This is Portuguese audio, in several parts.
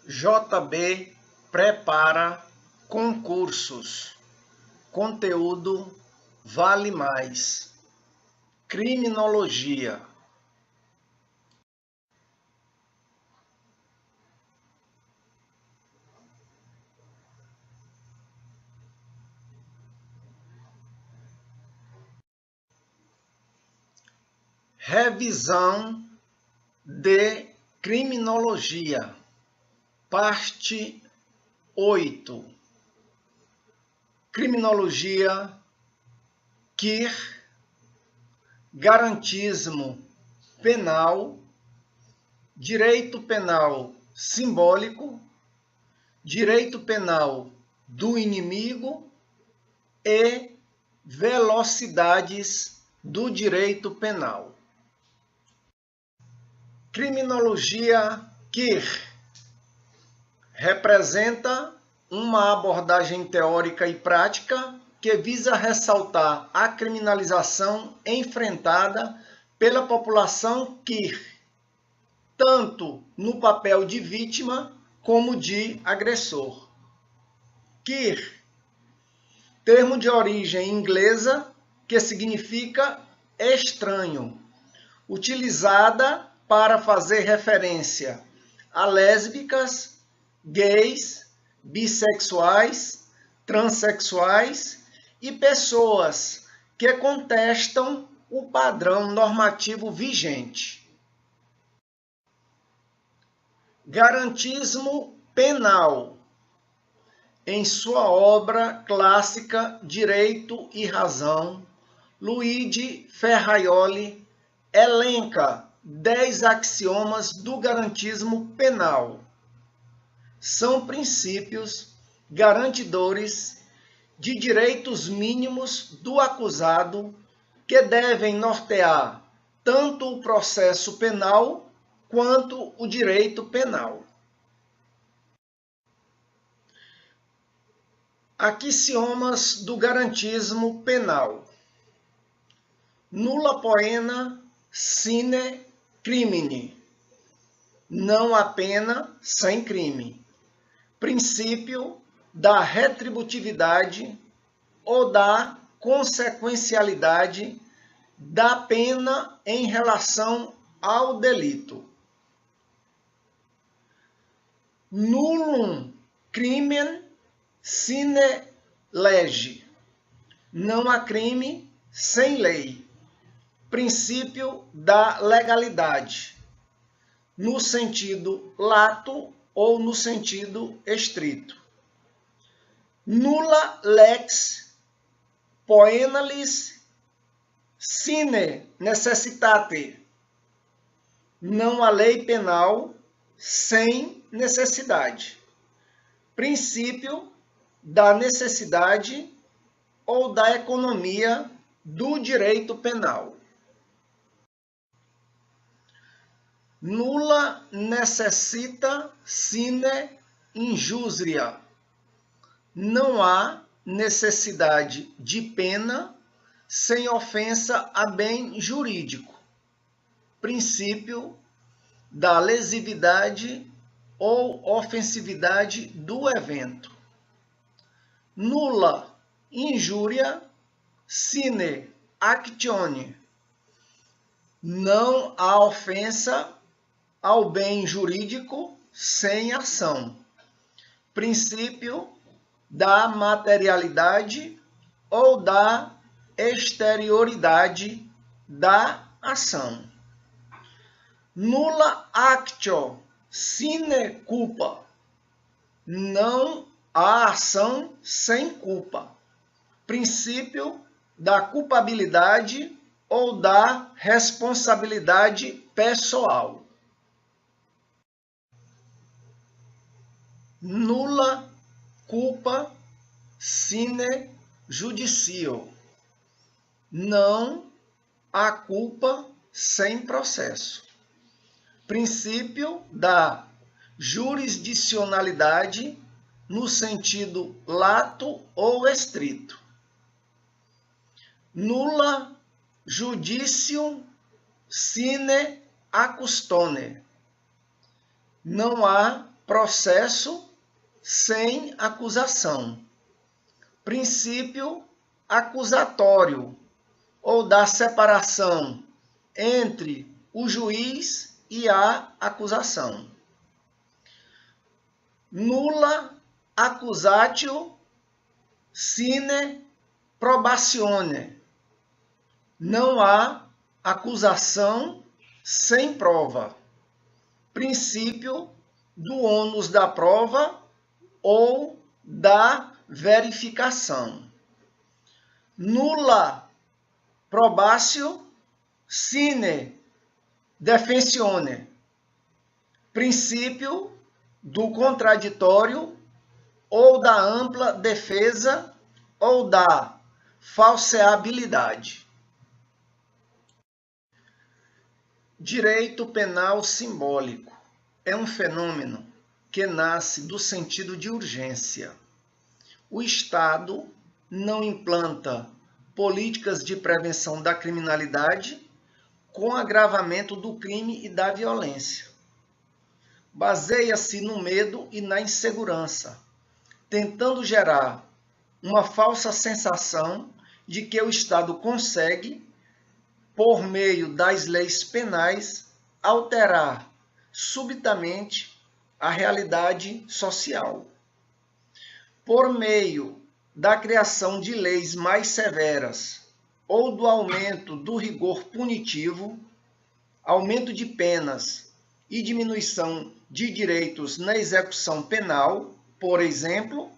JB prepara concursos. Conteúdo vale mais. Criminologia. Revisão de criminologia. Parte 8. Criminologia, QIR, garantismo penal, direito penal simbólico, direito penal do inimigo e velocidades do direito penal. Criminologia QIR representa uma abordagem teórica e prática que visa ressaltar a criminalização enfrentada pela população QIR, tanto no papel de vítima como de agressor. QIR, termo de origem inglesa que significa estranho, utilizada para fazer referência a lésbicas, gays, bissexuais, transexuais e pessoas que contestam o padrão normativo vigente. Garantismo penal. Em sua obra clássica Direito e Razão, Luigi Ferraioli elenca 10 axiomas do garantismo penal. São princípios garantidores de direitos mínimos do acusado que devem nortear tanto o processo penal quanto o direito penal. Axiomas do garantismo penal. Nulla poena sine crimine. Não há pena sem crime. Princípio da retributividade ou da consequencialidade da pena em relação ao delito. Nullum crimen sine lege. Não há crime sem lei. Princípio da legalidade, no sentido lato ou no sentido estrito. Nulla lex poenalis sine necessitate. Não há lei penal sem necessidade. Princípio da necessidade ou da economia do direito penal. Nulla necessita sine injuria. Não há necessidade de pena sem ofensa a bem jurídico. Princípio da lesividade ou ofensividade do evento. Nulla injuria sine actione. Não há ofensa ao bem jurídico sem ação. Princípio da materialidade ou da exterioridade da ação. Nulla actio sine culpa. Não há ação sem culpa. Princípio da culpabilidade ou da responsabilidade pessoal. Nulla culpa sine judicio. Não há culpa sem processo. Princípio da jurisdicionalidade no sentido lato ou estrito. Nulla judicium sine accustone. Não há processo sem acusação. Princípio acusatório, ou da separação entre o juiz e a acusação. Nulla accusatio sine probatione. Não há acusação sem prova. Princípio do ônus da prova ou da verificação. Nulla probatio sine defensione. Princípio do contraditório ou da ampla defesa ou da falseabilidade. Direito penal simbólico é um fenômeno que nasce do sentido de urgência. O Estado não implanta políticas de prevenção da criminalidade com agravamento do crime e da violência. Baseia-se no medo e na insegurança, tentando gerar uma falsa sensação de que o Estado consegue, por meio das leis penais, alterar subitamente a realidade social. Por meio da criação de leis mais severas ou do aumento do rigor punitivo, aumento de penas e diminuição de direitos na execução penal, por exemplo,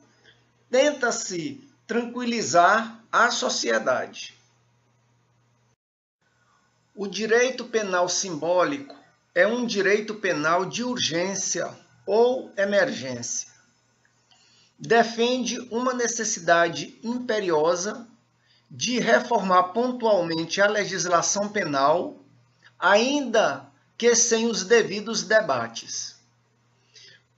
tenta-se tranquilizar a sociedade. O direito penal simbólico é um direito penal de urgência ou emergência. Defende uma necessidade imperiosa de reformar pontualmente a legislação penal, ainda que sem os devidos debates.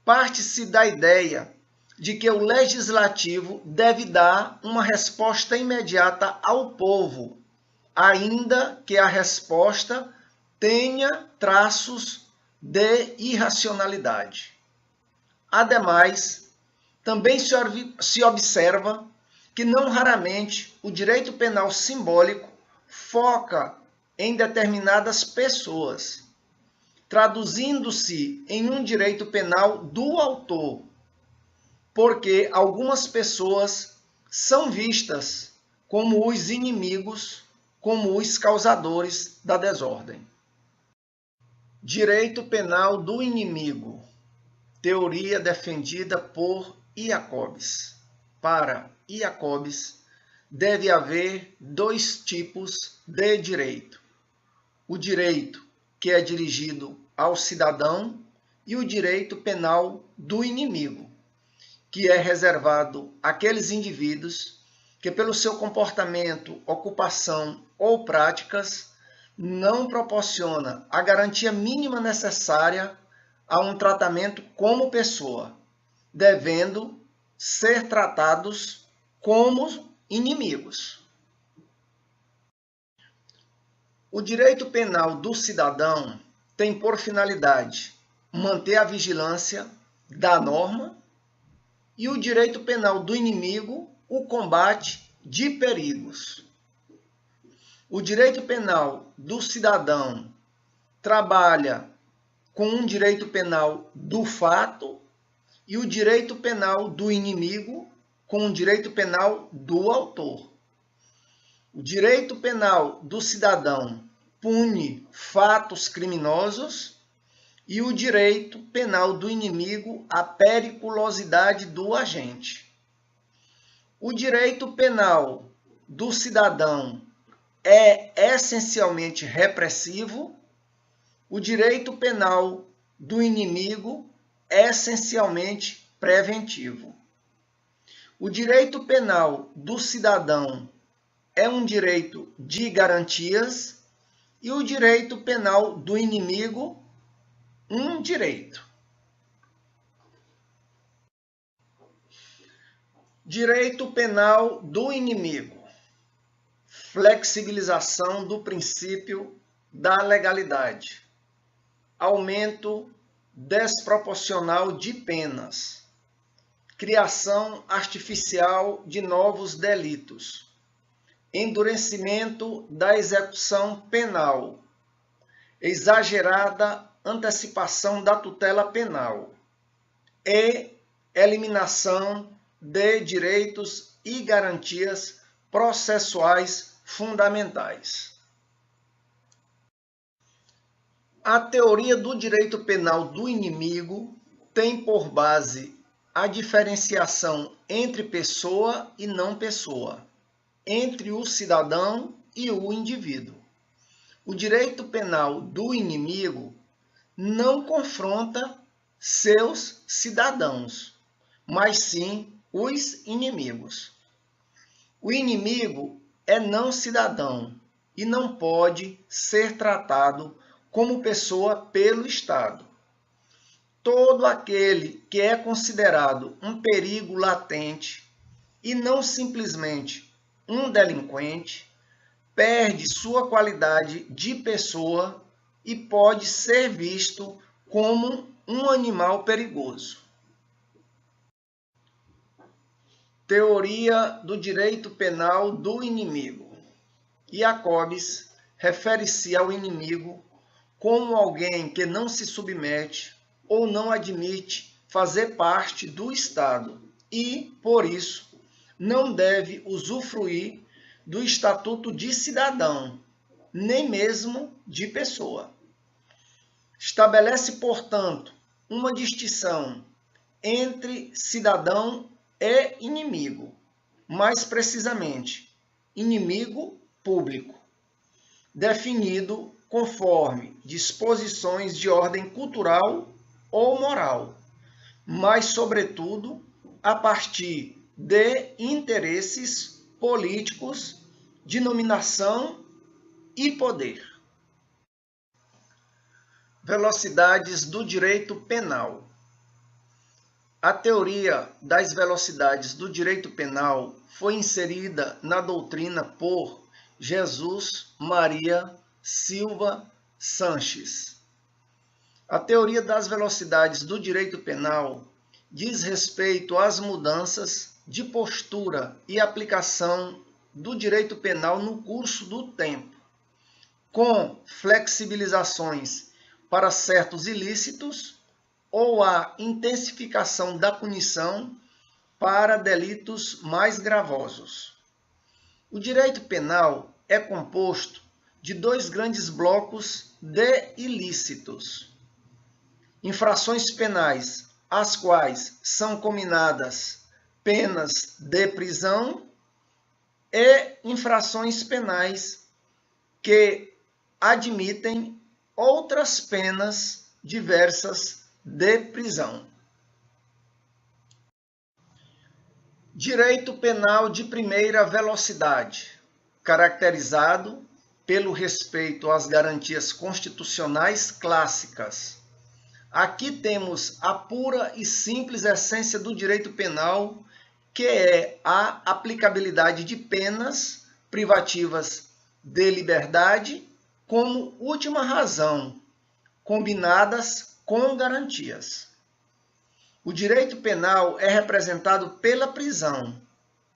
Parte-se da ideia de que o legislativo deve dar uma resposta imediata ao povo, ainda que a resposta tenha traços de irracionalidade. Ademais, também se observa que não raramente o direito penal simbólico foca em determinadas pessoas, traduzindo-se em um direito penal do autor, porque algumas pessoas são vistas como os inimigos, como os causadores da desordem. Direito penal do inimigo. Teoria defendida por Jacobs. Para Jacobs, deve haver dois tipos de direito. O direito que é dirigido ao cidadão e o direito penal do inimigo, que é reservado àqueles indivíduos que, pelo seu comportamento, ocupação ou práticas, não proporciona a garantia mínima necessária a um tratamento como pessoa, devendo ser tratados como inimigos. O direito penal do cidadão tem por finalidade manter a vigilância da norma e o direito penal do inimigo o combate de perigos. O direito penal do cidadão trabalha com um direito penal do fato e o direito penal do inimigo com um direito penal do autor. O direito penal do cidadão pune fatos criminosos e o direito penal do inimigo a periculosidade do agente. O direito penal do cidadão é essencialmente repressivo, o direito penal do inimigo é essencialmente preventivo. O direito penal do cidadão é um direito de garantias e o direito penal do inimigo, um direito. Direito penal do inimigo. Flexibilização do princípio da legalidade. Aumento desproporcional de penas, criação artificial de novos delitos, endurecimento da execução penal, exagerada antecipação da tutela penal e eliminação de direitos e garantias processuais fundamentais. A teoria do direito penal do inimigo tem por base a diferenciação entre pessoa e não pessoa, entre o cidadão e o indivíduo. O direito penal do inimigo não confronta seus cidadãos, mas sim os inimigos. O inimigo é não cidadão e não pode ser tratado como pessoa pelo Estado. Todo aquele que é considerado um perigo latente e não simplesmente um delinquente, perde sua qualidade de pessoa e pode ser visto como um animal perigoso. Teoria do direito penal do inimigo. Jacobs refere-se ao inimigo como alguém que não se submete ou não admite fazer parte do Estado e, por isso, não deve usufruir do estatuto de cidadão, nem mesmo de pessoa. Estabelece, portanto, uma distinção entre cidadão e inimigo, mais precisamente, inimigo público, definido conforme disposições de ordem cultural ou moral, mas, sobretudo, a partir de interesses políticos de dominação e poder. Velocidades do direito penal. A teoria das velocidades do direito penal foi inserida na doutrina por Jesus Maria Silva Sanches. A teoria das velocidades do direito penal diz respeito às mudanças de postura e aplicação do direito penal no curso do tempo, com flexibilizações para certos ilícitos ou a intensificação da punição para delitos mais gravosos. O direito penal é composto de dois grandes blocos de ilícitos: infrações penais, às quais são cominadas penas de prisão, e infrações penais que admitem outras penas diversas de prisão. Direito penal de primeira velocidade, caracterizado pelo respeito às garantias constitucionais clássicas. Aqui temos a pura e simples essência do direito penal, que é a aplicabilidade de penas privativas de liberdade como última razão, combinadas com garantias. O direito penal é representado pela prisão,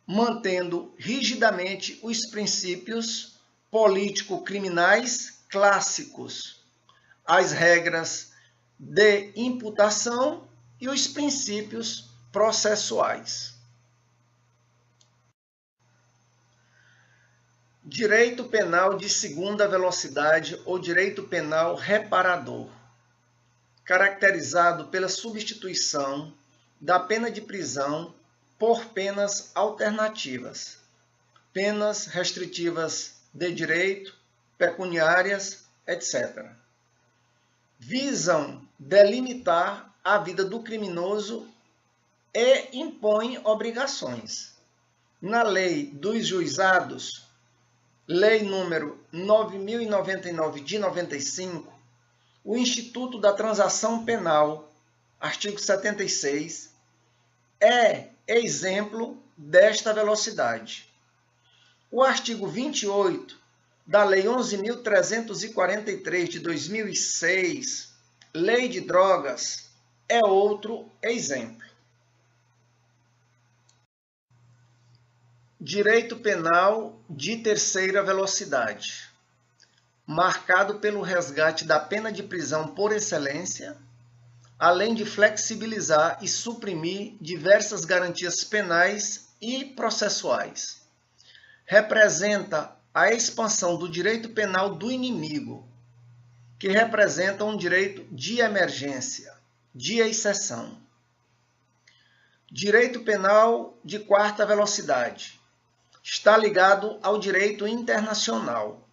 mantendo rigidamente os princípios político-criminais clássicos, as regras de imputação e os princípios processuais. Direito penal de segunda velocidade ou direito penal reparador, caracterizado pela substituição da pena de prisão por penas alternativas, penas restritivas de direito, pecuniárias, etc. Visam delimitar a vida do criminoso e impõem obrigações. Na Lei dos Juizados, Lei número 9.099 de 95, o Instituto da Transação Penal, artigo 76, é exemplo desta velocidade. O artigo 28 da Lei 11.343 de 2006 Lei de drogas é outro exemplo. Direito penal de terceira velocidade, marcado pelo resgate da pena de prisão por excelência, além de flexibilizar e suprimir diversas garantias penais e processuais. Representa a expansão do direito penal do inimigo, que representa um direito de emergência, de exceção. Direito penal de quarta velocidade está ligado ao direito internacional.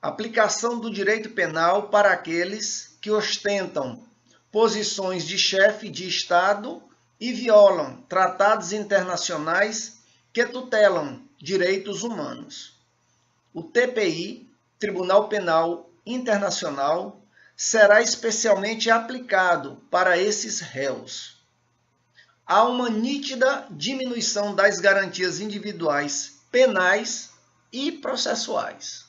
Aplicação do direito penal para aqueles que ostentam posições de chefe de Estado e violam tratados internacionais que tutelam direitos humanos. O TPI, Tribunal Penal Internacional, será especialmente aplicado para esses réus. Há uma nítida diminuição das garantias individuais penais e processuais.